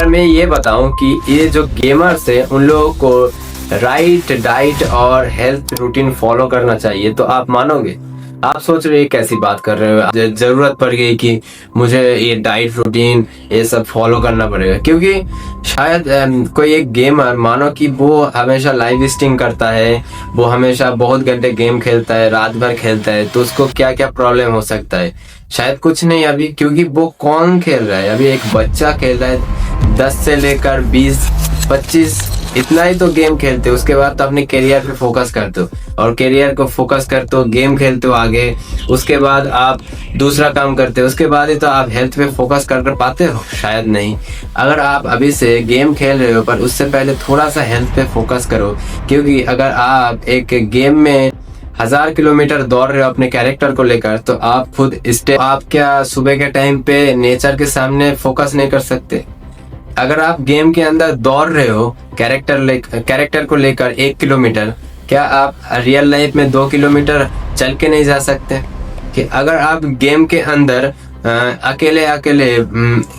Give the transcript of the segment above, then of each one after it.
अगर मैं ये बताऊं कि ये जो गेमर्स है उन लोगों को राइट डाइट और हेल्थ रूटीन फॉलो करना चाहिए, तो आप मानोगे? आप सोच रहे हैं कैसी बात कर रहे हो, जरूरत पड़ गई कि मुझे ये डाइट रूटीन ये सब फॉलो करना पड़ेगा, क्योंकि शायद कोई एक गेमर मानो कि वो हमेशा लाइव स्ट्रीम करता है, वो हमेशा बहुत घंटे गेम खेलता है, रात भर खेलता है, तो उसको क्या क्या प्रॉब्लम हो सकता है? शायद कुछ नहीं अभी, क्योंकि वो कौन खेल रहा है? अभी एक बच्चा खेल रहा है 10 से लेकर 20-25, इतना ही तो गेम खेलते हो। उसके बाद तो अपने करियर पे फोकस करते हो, और करियर को फोकस करते हो, गेम खेलते हो आगे, उसके बाद आप दूसरा काम करते हो, उसके बाद ही तो आप हेल्थ पे फोकस कर पाते हो? शायद नहीं। अगर आप अभी से गेम खेल रहे हो, पर उससे पहले थोड़ा सा हेल्थ पे फोकस करो, क्योंकि अगर आप एक गेम में 1000 किलोमीटर दौड़ रहे हो अपने कैरेक्टर को लेकर, तो आप खुद आप क्या सुबह के टाइम पे नेचर के सामने फोकस नहीं कर सकते? अगर आप गेम के अंदर दौड़ रहे हो कैरेक्टर को लेकर 1 किलोमीटर, क्या आप रियल लाइफ में 2 किलोमीटर चल के नहीं जा सकते? कि अगर आप गेम के अंदर अकेले अकेले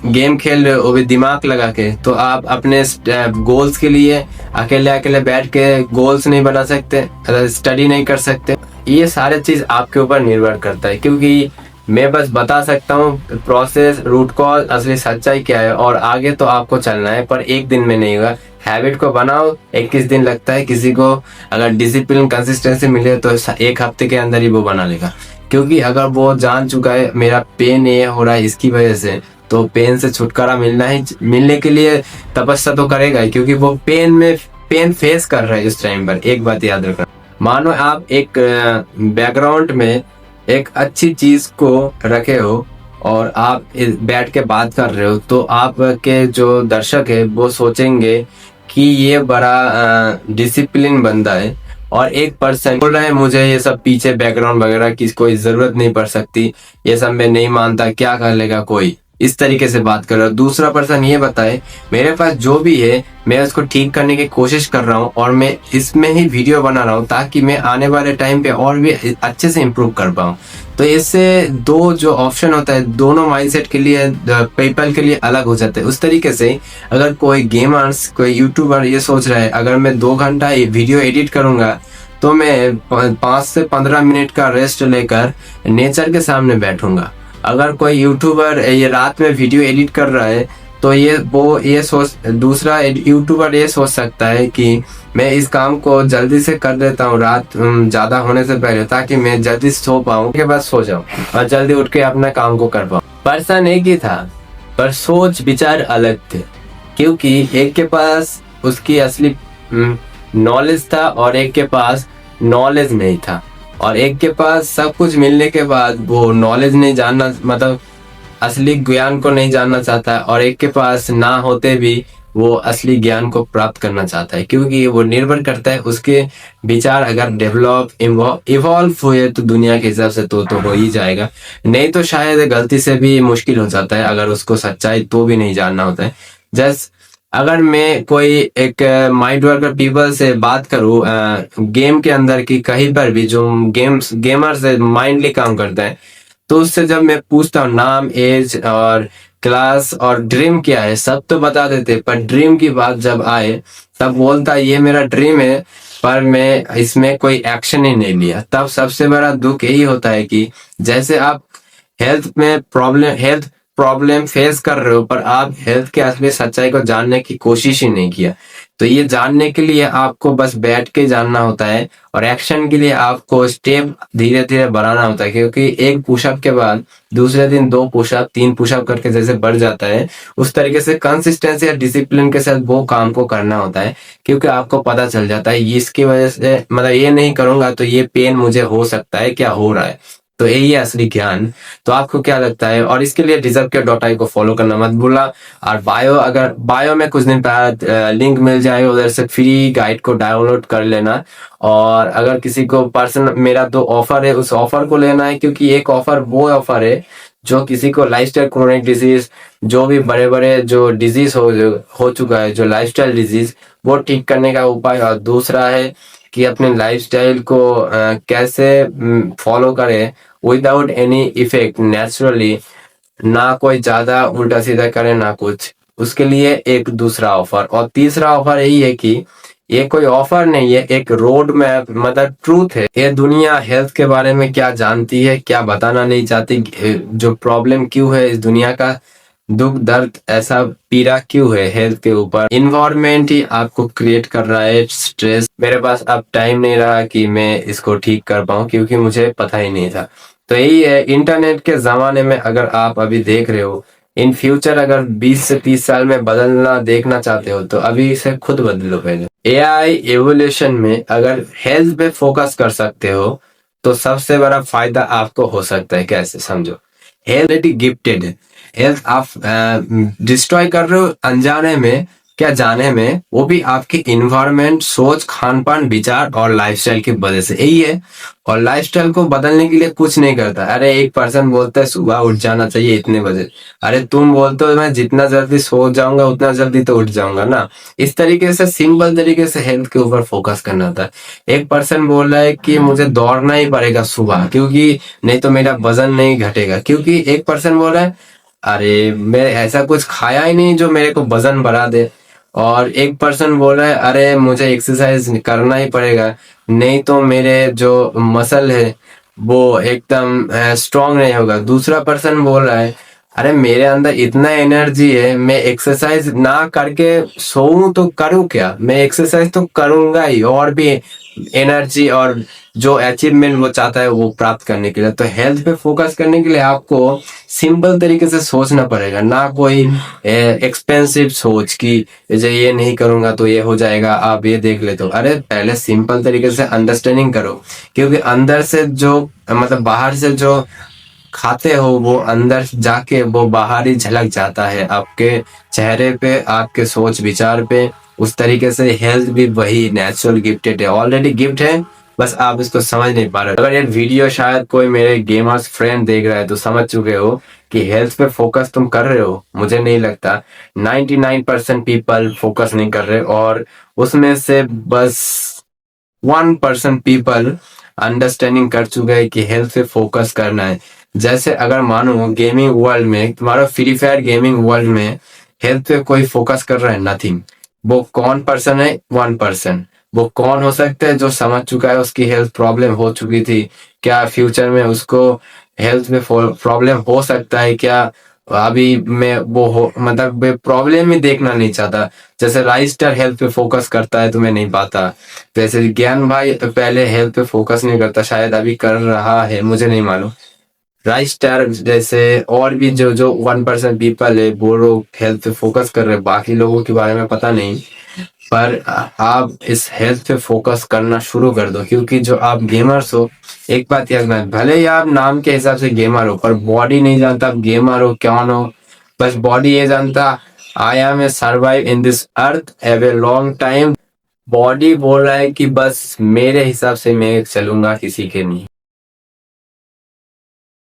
गेम खेल रहे हो, वो भी दिमाग लगा के, तो आप अपने गोल्स के लिए अकेले अकेले बैठ के गोल्स नहीं बना सकते, स्टडी नहीं कर सकते। ये सारे चीज आपके ऊपर निर्भर करता है, क्योंकि मैं बस बता सकता हूँ प्रोसेस, रूट कॉज, असली सच्चाई क्या है, और आगे तो आपको चलना है, पर एक दिन में नहीं होगा। हैबिट को बनाओ, 21 दिन लगता है किसी को, अगर डिसिप्लिन कंसिस्टेंसी मिले तो 1 हफ्ते के अंदर ही वो बना लेगा। क्योंकि अगर वो जान चुका है मेरा पेन ये हो रहा है इसकी वजह से, तो पेन से छुटकारा मिलने के लिए तपस्या तो करेगा ही, क्योंकि वो पेन फेस कर रहा है इस टाइम पर। एक बात याद रखना, मानो आप एक बैकग्राउंड में एक अच्छी चीज को रखे हो और आप बैठ के बात कर रहे हो, तो आपके जो दर्शक है वो सोचेंगे कि ये बड़ा डिसिप्लिन बंदा है, और एक पर्सन बोल रहा है मुझे ये सब पीछे बैकग्राउंड वगैरह की कोई जरूरत नहीं पड़ सकती, ये सब मैं नहीं मानता, क्या कर लेगा कोई, इस तरीके से बात कर रहा हूँ। दूसरा पर्सन ये बताए मेरे पास जो भी है मैं उसको ठीक करने की कोशिश कर रहा हूँ, और मैं इसमें ही वीडियो बना रहा हूँ ताकि मैं आने वाले टाइम पे और भी अच्छे से इम्प्रूव कर पाऊँ। तो इससे दो जो ऑप्शन होता है, दोनों माइंडसेट के लिए, पीपल के लिए अलग हो जाते हैं। उस तरीके से अगर कोई गेमर्स, कोई यूट्यूबर ये सोच रहा है अगर मैं 2 घंटा वीडियो एडिट करूंगा तो मैं 5 से 15 मिनट का रेस्ट लेकर नेचर के सामने बैठूंगा। अगर कोई यूट्यूबर ये रात में वीडियो एडिट कर रहा है, तो दूसरा यूट्यूबर ये सोच सकता है कि मैं इस काम को जल्दी से कर देता हूँ रात ज्यादा होने से पहले, ताकि मैं जल्दी सो पाऊँ, के बाद सो जाऊँ और जल्दी उठ के अपना काम को कर पाऊँ। पर्सन एक ही था, पर सोच विचार अलग थे, क्योंकि एक के पास उसकी असली नॉलेज था और एक के पास नॉलेज नहीं था, और एक के पास सब कुछ मिलने के बाद वो नॉलेज नहीं जानना, मतलब असली ज्ञान को नहीं जानना चाहता, और एक के पास ना होते भी वो असली ज्ञान को प्राप्त करना चाहता है। क्योंकि वो निर्भर करता है उसके विचार अगर डेवलप इवॉल्व हुए तो दुनिया के हिसाब से तो हो ही जाएगा, नहीं तो शायद गलती से भी मुश्किल हो जाता है अगर उसको सच्चाई तो भी नहीं जानना होता है। जस्ट अगर मैं कोई एक माइंड वर्कर पीपल से बात करूं गेम के अंदर की, कहीं पर भी जो गेमर से माइंडली काम करता है, तो उससे जब मैं पूछता हूँ नाम, एज और क्लास और ड्रीम क्या है, सब तो बता देते, पर ड्रीम की बात जब आए तब बोलता है ये मेरा ड्रीम है, पर मैं इसमें कोई एक्शन ही नहीं लिया। तब सबसे बड़ा दुख यही होता है कि जैसे आप हेल्थ प्रॉब्लम फेस कर रहे हो, पर आप हेल्थ के असली सच्चाई को जानने की कोशिश ही नहीं किया। तो ये जानने के लिए आपको बस बैठ के जानना होता है, और एक्शन के लिए आपको स्टेप धीरे धीरे बढ़ाना होता है, क्योंकि एक पुशअप के बाद दूसरे दिन 2 पुशअप 3 पुशअप करके जैसे बढ़ जाता है, उस तरीके से कंसिस्टेंसी या डिसिप्लिन के साथ वो काम को करना होता है। क्योंकि आपको पता चल जाता है इसकी वजह से, मतलब ये नहीं करूंगा तो ये पेन मुझे हो सकता है, क्या हो रहा है, तो यही है असली ज्ञान। तो आपको क्या लगता है? और इसके लिए deserve.ai को फॉलो करना मत भूलना, और बायो में कुछ दिन बाद लिंक मिल जाएगा, उधर से फ्री गाइड को डाउनलोड कर लेना। और अगर किसी को मेरा 2 ऑफर है, उस ऑफर को लेना है, क्योंकि एक ऑफर वो ऑफर है जो किसी को लाइफस्टाइल क्रोनिक डिजीज, जो भी बड़े बड़े जो डिजीज हो चुका है, जो लाइफस्टाइल डिजीज, वो ठीक करने का उपाय, और दूसरा है कि अपने लाइफस्टाइल को कैसे फॉलो करें विदाउट एनी इफेक्ट, नेचुरली, ना कोई ज्यादा उल्टा सीधा करे ना कुछ, उसके लिए एक दूसरा ऑफर, और तीसरा ऑफर यही है कि ये कोई ऑफर नहीं है, एक रोड मैप मतलब ट्रूथ है। ये दुनिया हेल्थ के बारे में क्या जानती है, क्या बताना नहीं चाहती, जो प्रॉब्लम क्यों है इस दुनिया का, दुख दर्द ऐसा पीड़ा क्यों है हेल्थ के ऊपर, इन्वायरमेंट ही आपको क्रिएट कर रहा है स्ट्रेस। मेरे पास अब टाइम नहीं रहा कि मैं इसको ठीक कर पाऊं, क्योंकि मुझे पता ही नहीं था। तो यही है, इंटरनेट के जमाने में अगर आप अभी देख रहे हो, इन फ्यूचर अगर 20 से 30 साल में बदलना देखना चाहते हो तो अभी से खुद बदलो पहले। एआई एवोल्यूशन में अगर हेल्थ पे फोकस कर सकते हो तो सबसे बड़ा फायदा आपको हो सकता है। कैसे समझो, हेल्थ गिफ्टेड है। हेल्थ आप डिस्ट्रॉय कर रहे हो अनजाने में, क्या जाने में, वो भी आपके इन्वायरमेंट, सोच, खान पान, विचार और लाइफस्टाइल की वजह से। यही है, और लाइफस्टाइल को बदलने के लिए कुछ नहीं करता। अरे एक पर्सन बोलता है सुबह उठ जाना चाहिए इतने बजे, अरे तुम बोलते हो मैं जितना जल्दी सो जाऊंगा उतना जल्दी तो उठ जाऊंगा ना। इस तरीके से सिंपल तरीके से हेल्थ के ऊपर फोकस करना था। एक पर्सन बोल रहा है कि मुझे दौड़ना ही पड़ेगा सुबह, क्योंकि नहीं तो मेरा वजन नहीं घटेगा। क्योंकि एक पर्सन बोल रहा है अरे मैं ऐसा कुछ खाया ही नहीं जो मेरे को वजन बढ़ा दे। और एक पर्सन बोल रहा है अरे मुझे एक्सरसाइज करना ही पड़ेगा, नहीं तो मेरे जो मसल है वो एकदम स्ट्रांग नहीं होगा। दूसरा पर्सन बोल रहा है अरे मेरे अंदर इतना एनर्जी है, मैं एक्सरसाइज ना करके सोऊं तो करूं क्या, मैं एक्सरसाइज तो करूंगा ही, और भी एनर्जी और जो अचीवमेंट वो चाहता है वो प्राप्त करने के लिए। तो हेल्थ पे फोकस करने के लिए आपको सिंपल तरीके से सोचना पड़ेगा, ना कोई एक्सपेंसिव सोच कि जैसे ये नहीं करूंगा तो ये हो जाएगा, आप ये देख ले। तो अरे पहले सिंपल तरीके से अंडरस्टैंडिंग करो, क्योंकि अंदर से जो मतलब बाहर से जो खाते हो वो अंदर जाके वो बाहर ही झलक जाता है आपके चेहरे पे, आपके सोच विचार पे। उस तरीके से हेल्थ भी वही नेचुरल गिफ्टेड है, ऑलरेडी गिफ्ट है, बस आप इसको समझ नहीं पा रहे हो। अगर ये वीडियो शायद कोई मेरे गेमर्स फ्रेंड देख रहा है तो समझ चुके हो कि हेल्थ पे फोकस तुम कर रहे हो। मुझे नहीं लगता, 99% पीपल फोकस नहीं कर रहे, और उसमें से बस 1% पीपल अंडरस्टैंडिंग कर चुके हैं कि हेल्थ पे फोकस करना है। जैसे अगर मानो गेमिंग वर्ल्ड में, तुम्हारा फ्री फायर गेमिंग वर्ल्ड में हेल्थ पे कोई फोकस कर रहा है, नथिंग। वो कौन पर्सन है, 1%। वो कौन हो सकता है जो समझ चुका है उसकी हेल्थ प्रॉब्लम हो चुकी थी, क्या फ्यूचर में उसको हेल्थ में प्रॉब्लम हो सकता है क्या, अभी मैं वो हो मतलब प्रॉब्लम ही देखना नहीं चाहता। जैसे राइस्टर हेल्थ पे फोकस करता है, तुम्हें नहीं पाता। वैसे ज्ञान भाई पहले हेल्थ पे फोकस नहीं करता, शायद अभी कर रहा है, मुझे नहीं मालूम। राइस स्टार जैसे और भी जो जो 1% पीपल है वो लोग हेल्थ पे फोकस कर रहे हैं, बाकी लोगों के बारे में पता नहीं। पर आप इस हेल्थ पे फोकस करना शुरू कर दो, क्योंकि जो आप गेमर्स हो, एक बात याद रखना, भले ही आप नाम के हिसाब से गेमर हो पर बॉडी नहीं जानता आप गेमर हो कौन हो। बस बॉडी ये जानता I am a survive in this earth have a long time. Body बोल रहा है कि बस मेरे हिसाब से मैं चलूंगा, किसी के नहीं।